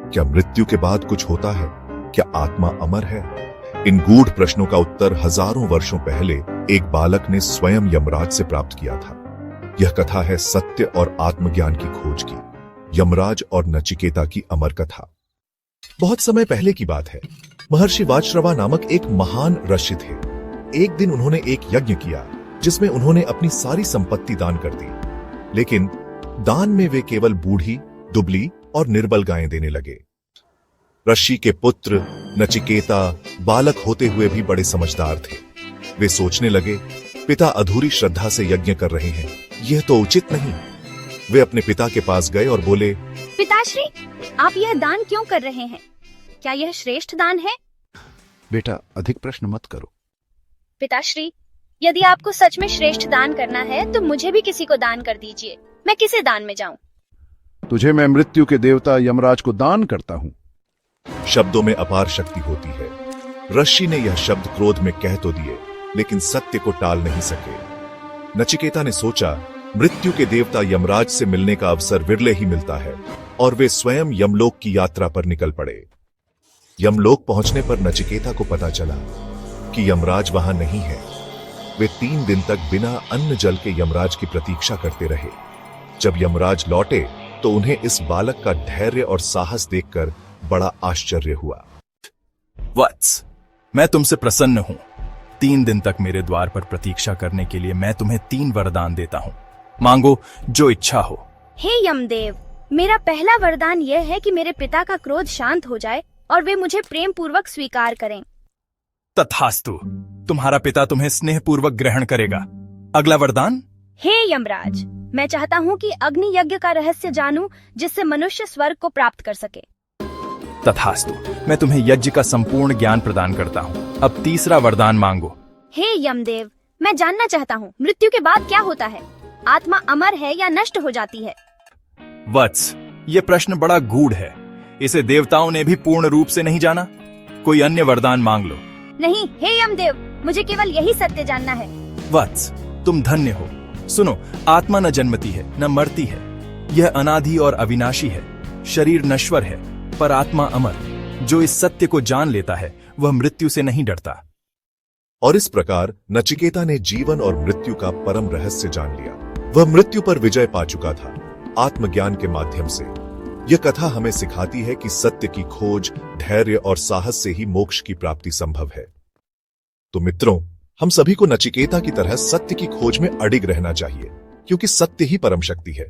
क्या मृत्यु के बाद कुछ होता है? क्या आत्मा अमर है? इन गूढ़ प्रश्नों का उत्तर हजारों वर्षों पहले एक बालक ने स्वयं यमराज से प्राप्त किया था। यह कथा है सत्य और आत्मज्ञान की खोज की, यमराज और नचिकेता की अमर कथा। बहुत समय पहले की बात है। महर्षि वाजश्रवा नामक एक महान ऋषि थे। एक दिन उन्होंने एक यज्ञ किया जिसमें उन्होंने अपनी सारी संपत्ति दान कर दी, लेकिन दान में वे केवल बूढ़ी, दुबली और निर्बल गायें देने लगे। ऋषि के पुत्र नचिकेता बालक होते हुए भी बड़े समझदार थे। वे सोचने लगे, पिता अधूरी श्रद्धा से यज्ञ कर रहे हैं, यह तो उचित नहीं। वे अपने पिता के पास गए और बोले, पिताश्री, आप यह दान क्यों कर रहे हैं? क्या यह श्रेष्ठ दान है? बेटा, अधिक प्रश्न मत करो। पिताश्री, यदि आपको सच में श्रेष्ठ दान करना है तो मुझे भी किसी को दान कर दीजिए। मैं किसे दान में जाऊं? तुझे मैं मृत्यु के देवता यमराज को दान करता हूँ। शब्दों में अपार शक्ति होती है। ऋषि ने यह शब्द क्रोध में कह तो दिए, लेकिन सत्य को टाल नहीं सके। नचिकेता ने सोचा, मृत्यु के देवता यमराज से मिलने का अवसर विरले ही मिलता है, और वे स्वयं यमलोक की यात्रा पर निकल पड़े। यमलोक पहुंचने पर नचिकेता को पता चला कि यमराज वहां नहीं है। वे 3 दिन तक बिना अन्न जल के यमराज की प्रतीक्षा करते रहे। जब यमराज लौटे तो उन्हें इस बालक का धैर्य और साहस देखकर बड़ा आश्चर्य हुआ। वत्स, मैं तुमसे प्रसन्न हूं। 3 दिन तक मेरे द्वार पर प्रतीक्षा करने के लिए मैं तुम्हें 3 वरदान देता हूं। मांगो जो इच्छा हो। हे यमदेव, मेरा पहला वरदान यह है कि मेरे पिता का क्रोध शांत हो जाए और वे मुझे प्रेम पूर्वक स्वीकार करें। तथास्तु, तुम्हारा पिता तुम्हें स्नेह पूर्वक ग्रहण करेगा। अगला वरदान? हे यमराज, मैं चाहता हूँ कि अग्नि यज्ञ का रहस्य जानूं, जिससे मनुष्य स्वर्ग को प्राप्त कर सके। तथास्तु, मैं तुम्हें यज्ञ का संपूर्ण ज्ञान प्रदान करता हूँ। अब तीसरा वरदान मांगो। हे यमदेव, मैं जानना चाहता हूँ, मृत्यु के बाद क्या होता है? आत्मा अमर है या नष्ट हो जाती है? वत्स, ये प्रश्न बड़ा गूढ़ है। इसे देवताओं ने भी पूर्ण रूप से नहीं जाना। कोई अन्य वरदान मांग लो। नहीं, हे यमदेव, मुझे केवल यही सत्य जानना है। वत्स, तुम धन्य हो। सुनो, आत्मा न जन्मती है न मरती है। यह अनादि और अविनाशी है। शरीर नश्वर है पर आत्मा अमर। जो इस सत्य को जान लेता है वह मृत्यु से नहीं डरता। और इस प्रकार नचिकेता ने जीवन और मृत्यु का परम रहस्य जान लिया। वह मृत्यु पर विजय पा चुका था, आत्मज्ञान के माध्यम से। यह कथा हमें सिखाती है कि सत्य की खोज, धैर्य और साहस से ही मोक्ष की प्राप्ति संभव है। तो मित्रों, हम सभी को नचिकेता की तरह सत्य की खोज में अडिग रहना चाहिए, क्योंकि सत्य ही परम शक्ति है।